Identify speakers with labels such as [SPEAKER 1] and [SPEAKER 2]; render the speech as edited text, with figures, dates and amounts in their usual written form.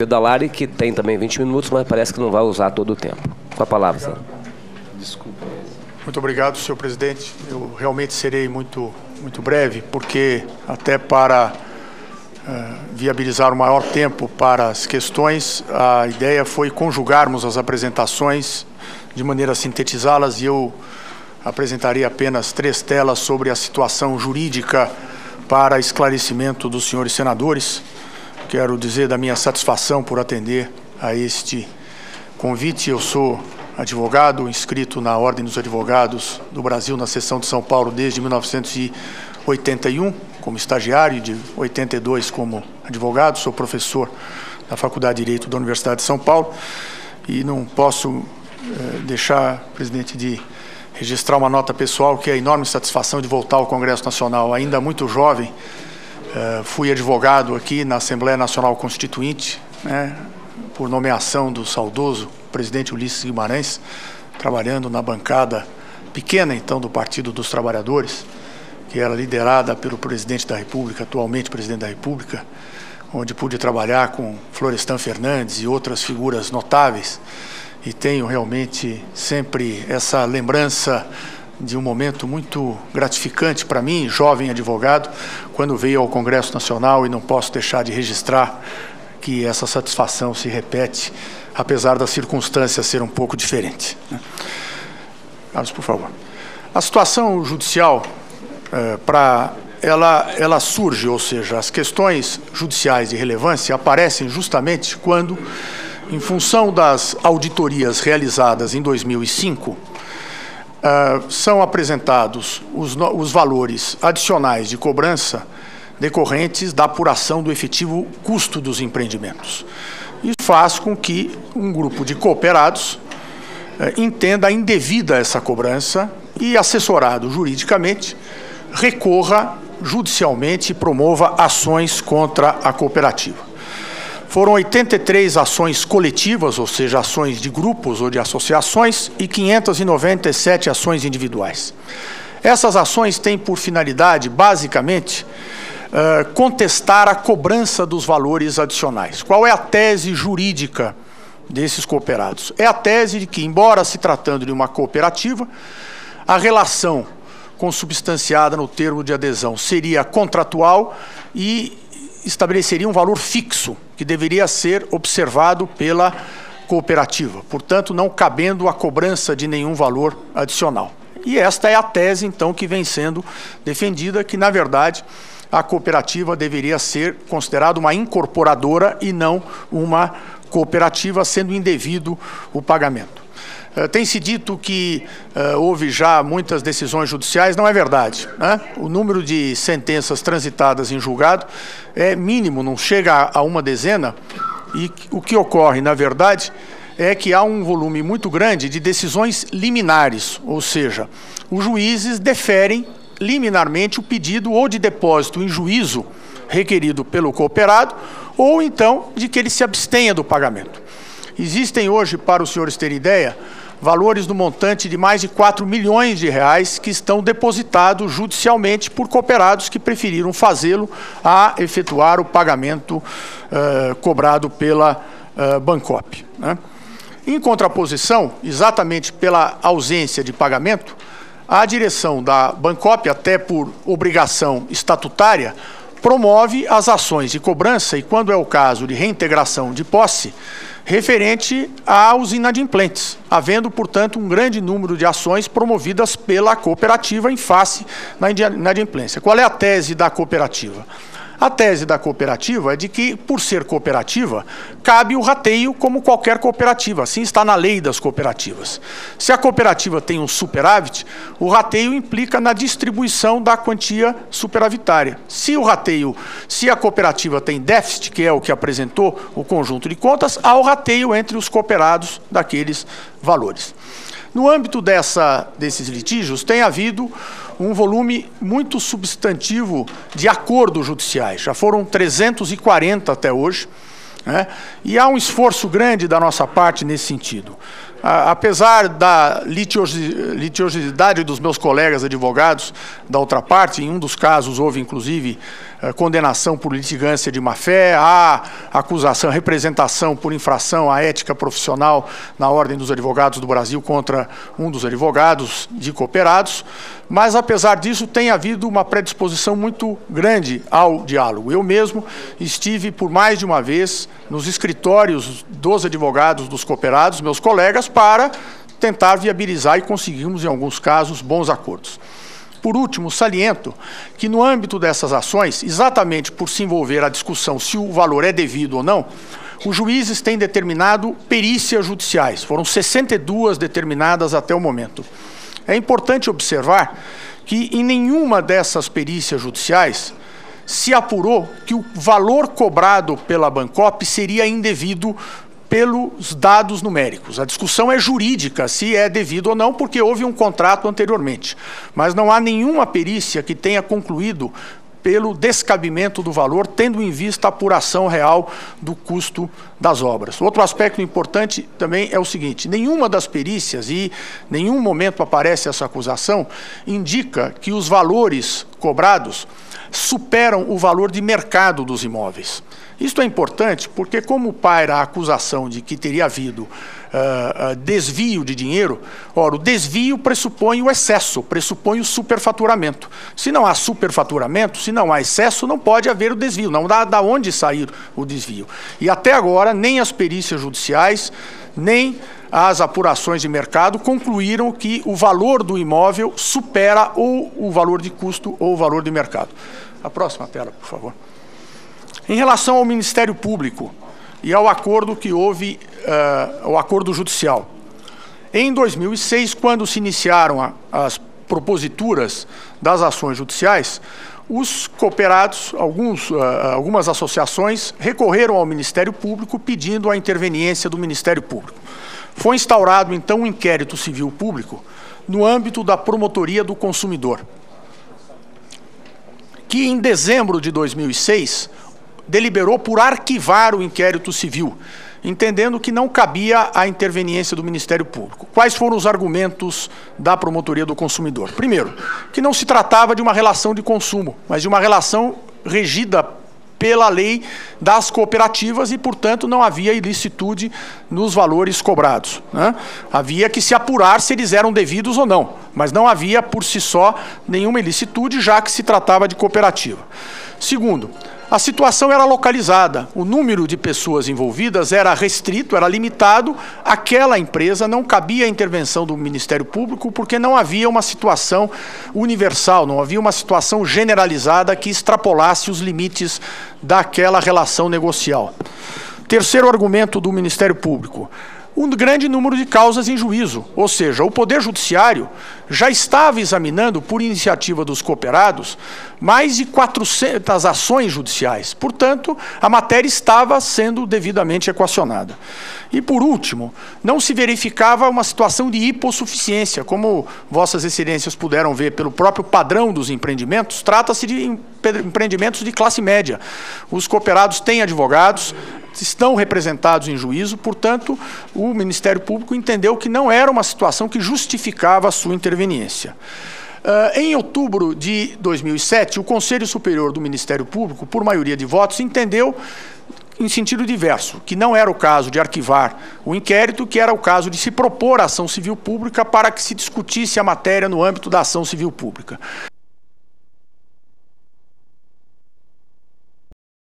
[SPEAKER 1] Pedalari, que tem também 20 minutos, mas parece que não vai usar todo o tempo. Com a palavra, senhor.
[SPEAKER 2] Desculpa. Muito obrigado, senhor presidente. Eu realmente serei muito breve, porque até para viabilizar o maior tempo para as questões, a ideia foi conjugarmos as apresentações de maneira a sintetizá-las, e eu apresentarei apenas 3 telas sobre a situação jurídica para esclarecimento dos senhores senadores. Quero dizer da minha satisfação por atender a este convite. Eu sou advogado, inscrito na Ordem dos Advogados do Brasil, na seção de São Paulo, desde 1981, como estagiário, de 82 como advogado. Sou professor da Faculdade de Direito da Universidade de São Paulo e não posso deixar, presidente, de registrar uma nota pessoal, que é a enorme satisfação de voltar ao Congresso Nacional. Ainda muito jovem, fui advogado aqui na Assembleia Nacional Constituinte, né, por nomeação do saudoso presidente Ulisses Guimarães, trabalhando na bancada pequena, então, do Partido dos Trabalhadores, que era liderada pelo presidente da República, atualmente presidente da República, onde pude trabalhar com Florestan Fernandes e outras figuras notáveis, e tenho realmente sempre essa lembrança de um momento muito gratificante para mim, jovem advogado, quando veio ao Congresso Nacional, e não posso deixar de registrar que essa satisfação se repete, apesar das circunstâncias ser um pouco diferentes. Carlos, por favor. A situação judicial, ela surge, ou seja, as questões judiciais de relevância aparecem justamente quando, em função das auditorias realizadas em 2005, são apresentados os valores adicionais de cobrança decorrentes da apuração do efetivo custo dos empreendimentos. Isso faz com que um grupo de cooperados entenda indevida essa cobrança e, assessorado juridicamente, recorra judicialmente e promova ações contra a cooperativa. Foram 83 ações coletivas, ou seja, ações de grupos ou de associações, e 597 ações individuais. Essas ações têm por finalidade, basicamente, contestar a cobrança dos valores adicionais. Qual é a tese jurídica desses cooperados? É a tese de que, embora se tratando de uma cooperativa, a relação consubstanciada no termo de adesão seria contratual e estabeleceria um valor fixo que deveria ser observado pela cooperativa, portanto, não cabendo a cobrança de nenhum valor adicional. E esta é a tese, então, que vem sendo defendida, que, na verdade, a cooperativa deveria ser considerada uma incorporadora e não uma cooperativa, sendo indevido o pagamento. Tem-se dito que houve já muitas decisões judiciais. Não é verdade, né? O número de sentenças transitadas em julgado é mínimo, não chega a uma dezena, e o que ocorre, na verdade, é que há um volume muito grande de decisões liminares, ou seja, os juízes deferem liminarmente o pedido ou de depósito em juízo requerido pelo cooperado, ou então de que ele se abstenha do pagamento. Existem hoje, para os senhores terem ideia, valores no montante de mais de 4 milhões de reais que estão depositados judicialmente por cooperados que preferiram fazê-lo a efetuar o pagamento cobrado pela Bancop, né? Em contraposição, exatamente pela ausência de pagamento, a direção da Bancop, até por obrigação estatutária, promove as ações de cobrança, e quando é o caso de reintegração de posse, referente aos inadimplentes, havendo, portanto, um grande número de ações promovidas pela cooperativa em face da inadimplência. Qual é a tese da cooperativa? A tese da cooperativa é de que, por ser cooperativa, cabe o rateio como qualquer cooperativa. Assim está na lei das cooperativas. Se a cooperativa tem um superávit, o rateio implica na distribuição da quantia superavitária. Se a cooperativa tem déficit, que é o que apresentou o conjunto de contas, há o rateio entre os cooperados daqueles valores. No âmbito desses litígios, tem havido um volume muito substantivo de acordos judiciais. Já foram 340 até hoje, né? E há um esforço grande da nossa parte nesse sentido. Apesar da litigiosidade dos meus colegas advogados da outra parte, em um dos casos houve, inclusive, condenação por litigância de má-fé, há acusação, representação por infração à ética profissional na Ordem dos Advogados do Brasil contra um dos advogados de cooperados, mas, apesar disso, tem havido uma predisposição muito grande ao diálogo. Eu mesmo estive por mais de uma vez nos escritórios dos advogados dos cooperados, meus colegas, para tentar viabilizar e conseguirmos, em alguns casos, bons acordos. Por último, saliento que no âmbito dessas ações, exatamente por se envolver a discussão se o valor é devido ou não, os juízes têm determinado perícias judiciais. Foram 62 determinadas até o momento. É importante observar que em nenhuma dessas perícias judiciais se apurou que o valor cobrado pela Bancopp seria indevido pelos dados numéricos. A discussão é jurídica, se é devido ou não, porque houve um contrato anteriormente. Mas não há nenhuma perícia que tenha concluído pelo descabimento do valor, tendo em vista a apuração real do custo das obras. Outro aspecto importante também é o seguinte: nenhuma das perícias, e em nenhum momento aparece essa acusação, indica que os valores cobrados superam o valor de mercado dos imóveis. Isto é importante porque, como paira a acusação de que teria havido desvio de dinheiro, ora, o desvio pressupõe o excesso, pressupõe o superfaturamento. Se não há superfaturamento, se não há excesso, não pode haver o desvio, não dá de onde sair o desvio. E até agora, nem as perícias judiciais, nem as apurações de mercado concluíram que o valor do imóvel supera ou o valor de custo ou o valor de mercado. A próxima tela, por favor. Em relação ao Ministério Público e ao acordo que houve, o acordo judicial. Em 2006, quando se iniciaram as proposituras das ações judiciais, os cooperados, algumas associações, recorreram ao Ministério Público pedindo a interveniência do Ministério Público. Foi instaurado, então, um inquérito civil público no âmbito da Promotoria do Consumidor, que em dezembro de 2006 deliberou por arquivar o inquérito civil, entendendo que não cabia a interveniência do Ministério Público. Quais foram os argumentos da Promotoria do Consumidor? Primeiro, que não se tratava de uma relação de consumo, mas de uma relação regida pela lei das cooperativas e, portanto, não havia ilicitude nos valores cobrados, né? Havia que se apurar se eles eram devidos ou não, mas não havia, por si só, nenhuma ilicitude, já que se tratava de cooperativa. Segundo, a situação era localizada, o número de pessoas envolvidas era restrito, era limitado, àquela empresa não cabia a intervenção do Ministério Público porque não havia uma situação universal, não havia uma situação generalizada que extrapolasse os limites daquela relação negocial. Terceiro argumento do Ministério Público: um grande número de causas em juízo, ou seja, o Poder Judiciário já estava examinando, por iniciativa dos cooperados, mais de 400 ações judiciais. Portanto, a matéria estava sendo devidamente equacionada. E, por último, não se verificava uma situação de hipossuficiência. Como Vossas Excelências puderam ver pelo próprio padrão dos empreendimentos, trata-se de empreendimentos de classe média. Os cooperados têm advogados, estão representados em juízo, portanto, o Ministério Público entendeu que não era uma situação que justificava a sua interveniência. Em outubro de 2007, o Conselho Superior do Ministério Público, por maioria de votos, entendeu em sentido diverso, que não era o caso de arquivar o inquérito, que era o caso de se propor a ação civil pública para que se discutisse a matéria no âmbito da ação civil pública.